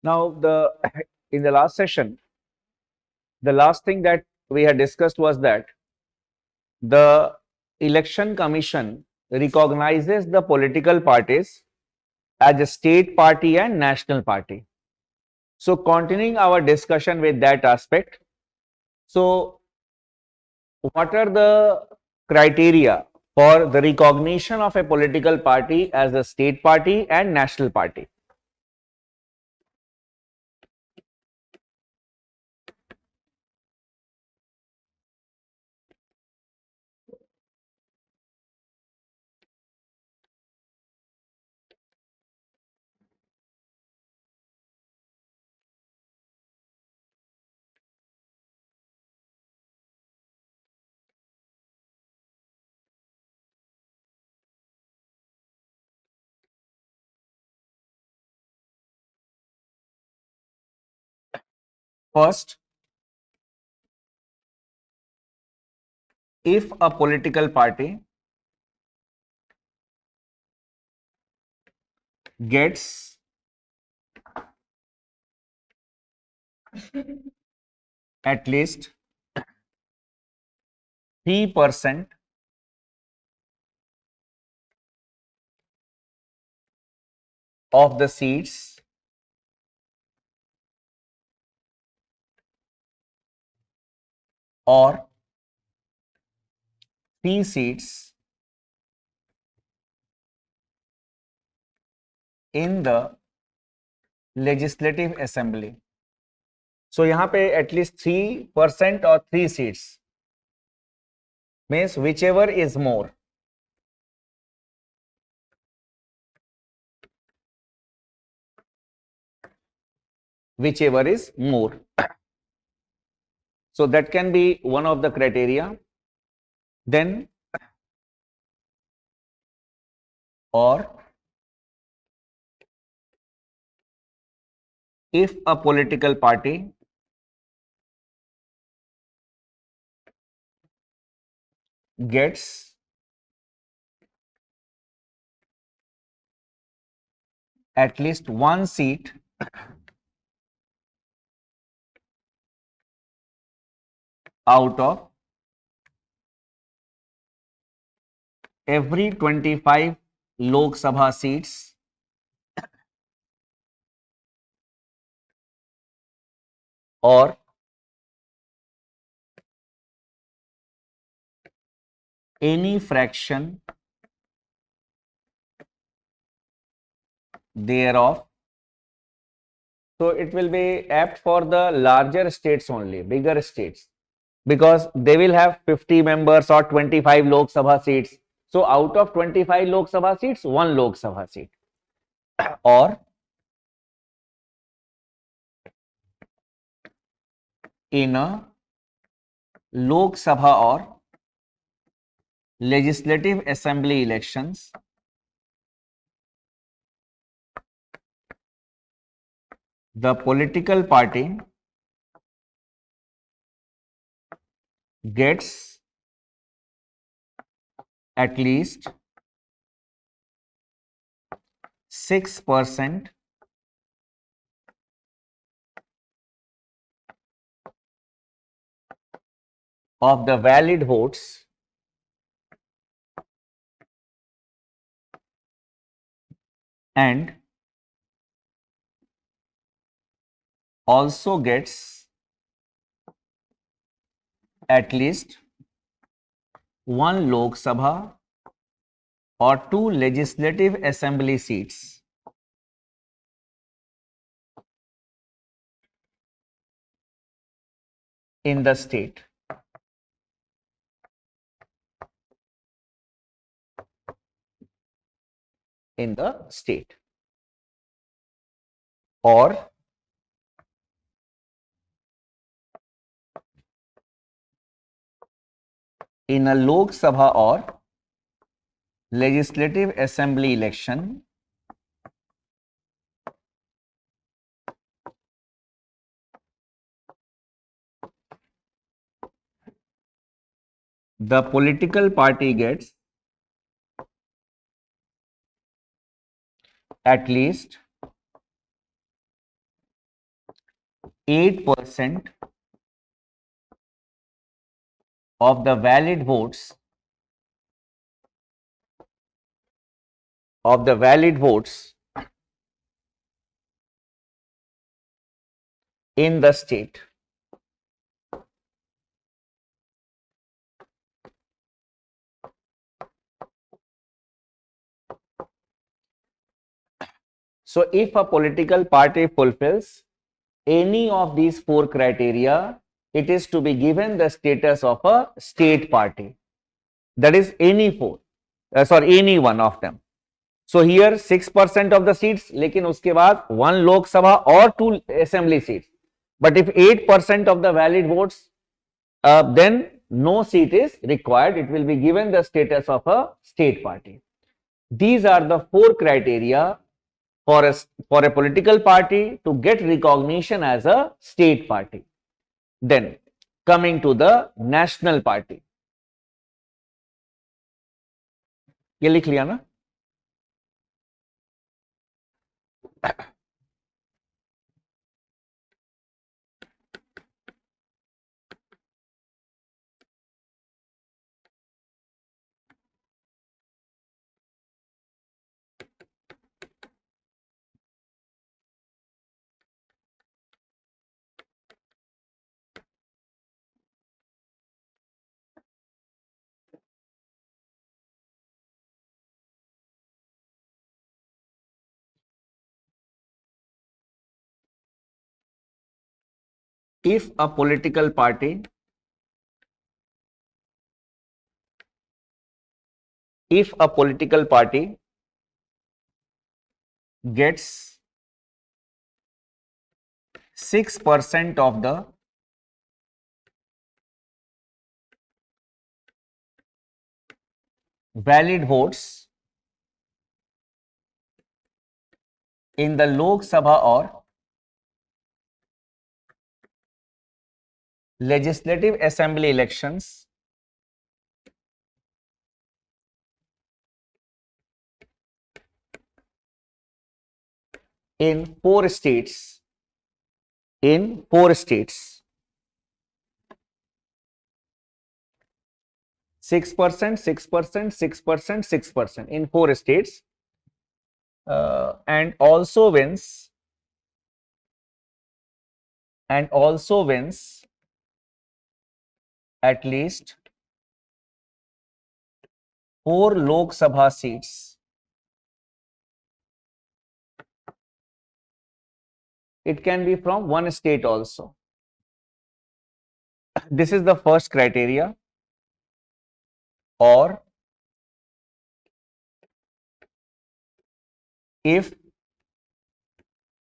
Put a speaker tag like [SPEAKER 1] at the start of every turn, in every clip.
[SPEAKER 1] Now, in the last session, the last thing that we had discussed was that the election commission recognizes the political parties as a state party and national party. So, continuing our discussion with that aspect, so what are the criteria for the recognition of a political party as a state party and national party? First, if a political party gets at least 3% of the seats or 3 seats in the legislative assembly. So यहाँ पे at least 3% or 3 seats means whichever is more. Whichever is more. So that can be one of the criteria. Then, or if a political party gets at least 1 seat out of every 25 Lok Sabha seats or any fraction thereof. So it will be apt for the larger states only, bigger states, because they will have 50 members or 25 Lok Sabha seats. So out of 25 Lok Sabha seats, 1 Lok Sabha seat. Or in a Lok Sabha or legislative assembly elections, the political party gets at least 6% of the valid votes and also gets at least 1 Lok Sabha or 2 legislative assembly seats in the state. In the state. Or in a Lok Sabha or legislative assembly election, the political party gets at least 8% of the valid votes in the state. So if a political party fulfills any of these four criteria, it is to be given the status of a state party. That is any four, any one of them. So here 6% of the seats, लेकिन उसके बाद 1 Lok Sabha or 2 assembly seats. But if 8% of the valid votes, then no seat is required. It will be given the status of a state party. These are the four criteria for a political party to get recognition as a state party. Then coming to the national party. ये लिख लिया ना? If a political party gets 6% of the valid votes in the Lok Sabha or legislative assembly elections in 4 states, 6%, 6%, 6%, 6% in 4 states, and also wins at least 4 Lok Sabha seats. It can be from one state also. This is the first criteria. Or if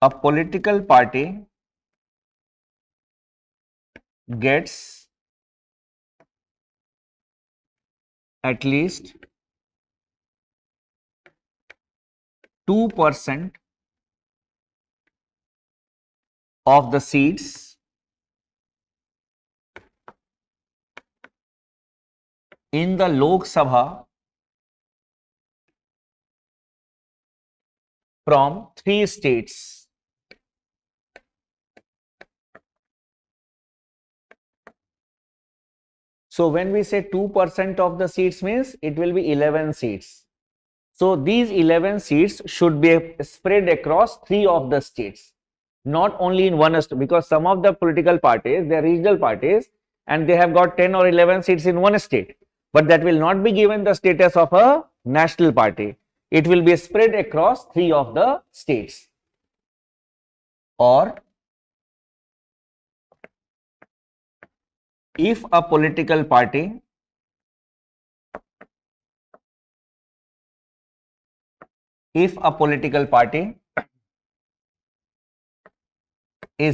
[SPEAKER 1] a political party gets at least 2% of the seats in the Lok Sabha from 3 states. So when we say 2% of the seats means it will be 11 seats. So these 11 seats should be spread across 3 of the states, not only in one state, because some of the political parties, they are regional parties and they have got 10 or 11 seats in one state, but that will not be given the status of a national party. It will be spread across 3 of the states. Or if a political party is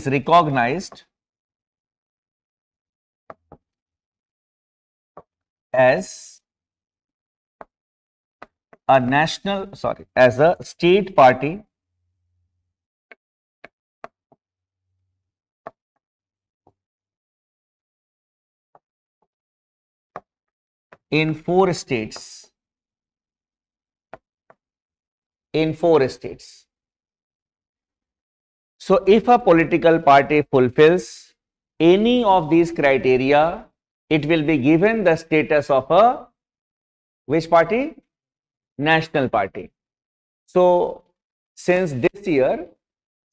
[SPEAKER 1] recognized as a state party in 4 states. So if a political party fulfills any of these criteria, it will be given the status of a which party? National party. So since this year,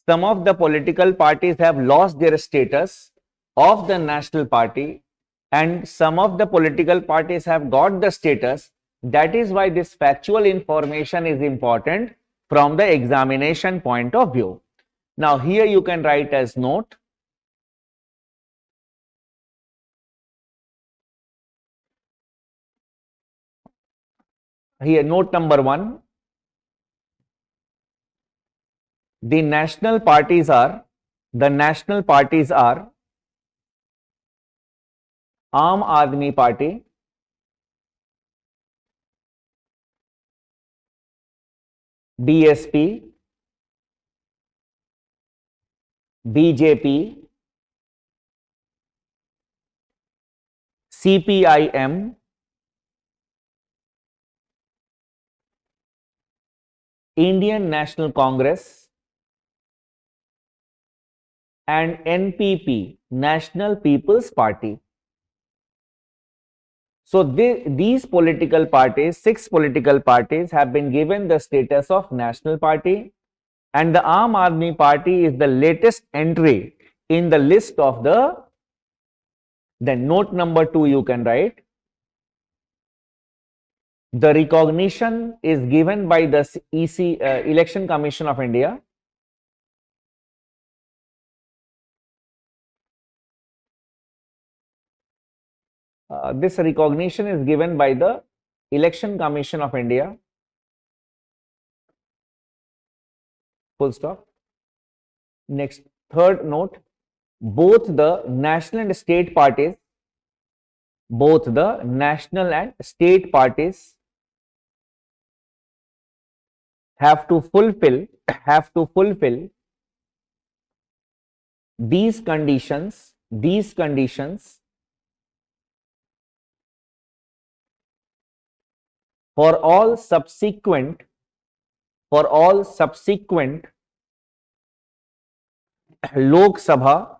[SPEAKER 1] some of the political parties have lost their status of the national party, and some of the political parties have got the status. That is why this factual information is important from the examination point of view. Now here you can write as note. Here note number 1. The national parties are Aam Aadmi Party, BSP, BJP, CPIM, Indian National Congress, and NPP, National People's Party. So these political parties, 6 political parties, have been given the status of national party, and the Aam Aadmi Party is the latest entry in the list of the. Then note number 2 you can write. The recognition is given by the Election Commission of India. This recognition is given by the Election Commission of India. Full stop. Next, third note, both the national and state parties have to fulfill these conditions for all subsequent Lok Sabha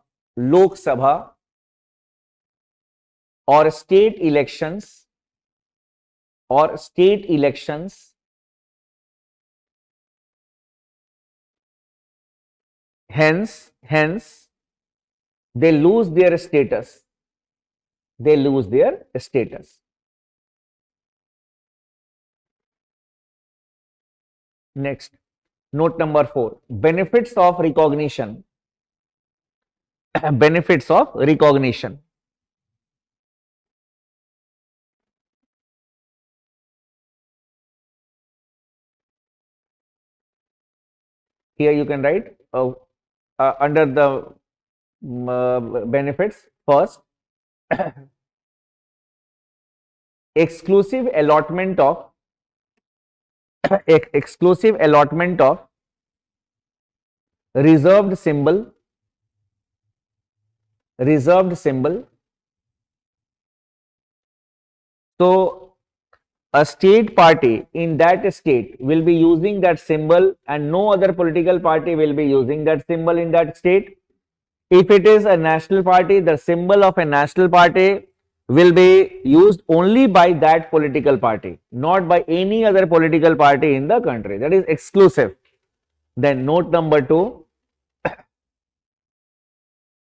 [SPEAKER 1] or state elections hence they lose their status. Next, note number 4, benefits of recognition. Benefits of recognition. Here you can write under the benefits. First, exclusive allotment of reserved symbol. So a state party in that state will be using that symbol, and no other political party will be using that symbol in that state. If it is a national party, the symbol of a national party will be used only by that political party, not by any other political party in the country. That is exclusive. Then note number 2,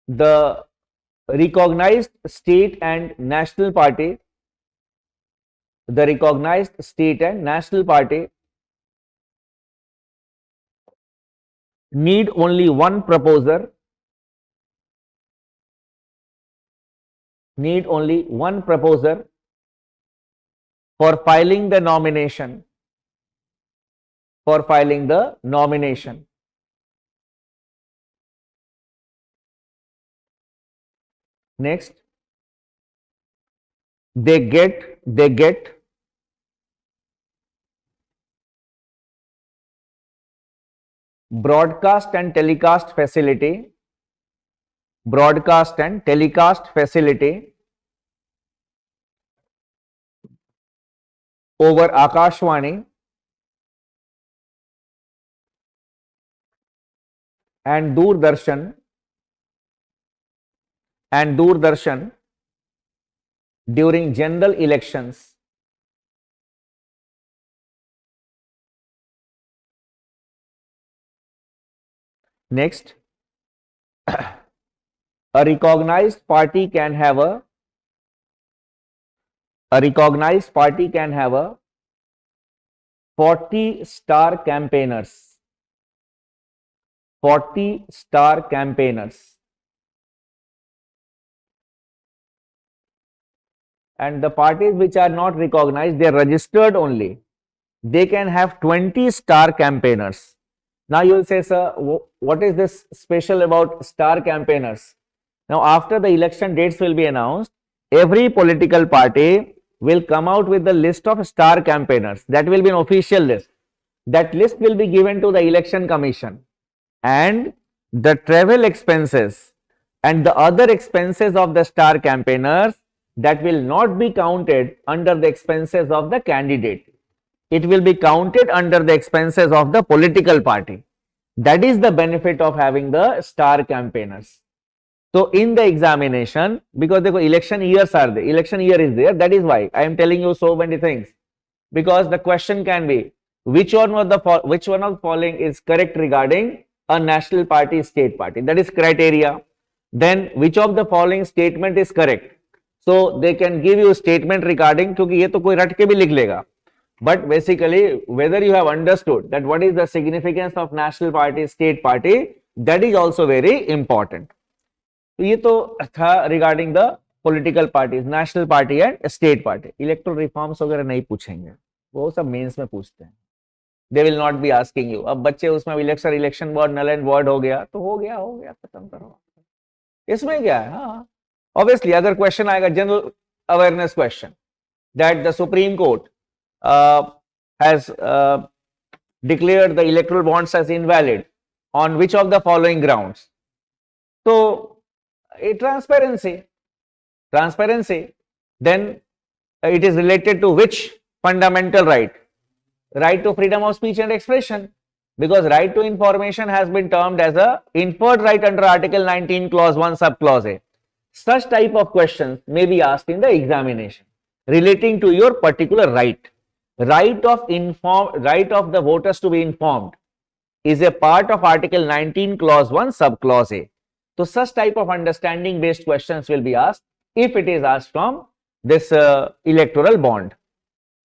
[SPEAKER 1] the recognized state and national party need only one proposer for filing the nomination. Next, they get broadcast and telecast facility over Akashvani and Doordarshan during general elections. Next, a recognized party can have a 40 star campaigners. 40 star campaigners. And the parties which are not recognized, they are registered only. They can have 20 star campaigners. Now you will say, sir, what is this special about star campaigners? Now, after the election dates will be announced, every political party will come out with the list of star campaigners. That will be an official list. That list will be given to the election commission, and the travel expenses and the other expenses of the star campaigners, that will not be counted under the expenses of the candidate. It will be counted under the expenses of the political party. That is the benefit of having the star campaigners. So in the examination, because the election years are there, election year is there, that is why I am telling you so many things. Because the question can be, which one of the following is correct regarding a national party, state party? That is criteria. Then which of the following statement is correct? So they can give you a statement regarding, क्योंकि ये तो कोई रट के भी लिख लेगा. But basically, whether you have understood that what is the significance of national party, state party, that is also very important. तो ये तो था regarding the political parties, national party and state party. Electoral reforms वगैरह नहीं पूछेंगे, वो सब mains में पूछते हैं. They will not be asking you. अब बच्चे उसमें election board null and void हो गया तो हो गया खत्म करो. इसमें क्या है? हाँ, ऑब्वियसली अगर क्वेश्चन आएगा general awareness question that the supreme court has declared the electoral bonds as invalid on which of the following grounds? So, transparency. Then it is related to which fundamental right? Right to freedom of speech and expression, because right to information has been termed as a inferred right under Article 19 clause 1 subclause A. Such type of questions may be asked in the examination relating to your particular right. Right of the voters to be informed is a part of Article 19 clause 1 subclause A. So such type of understanding based questions will be asked if it is asked from this electoral bond.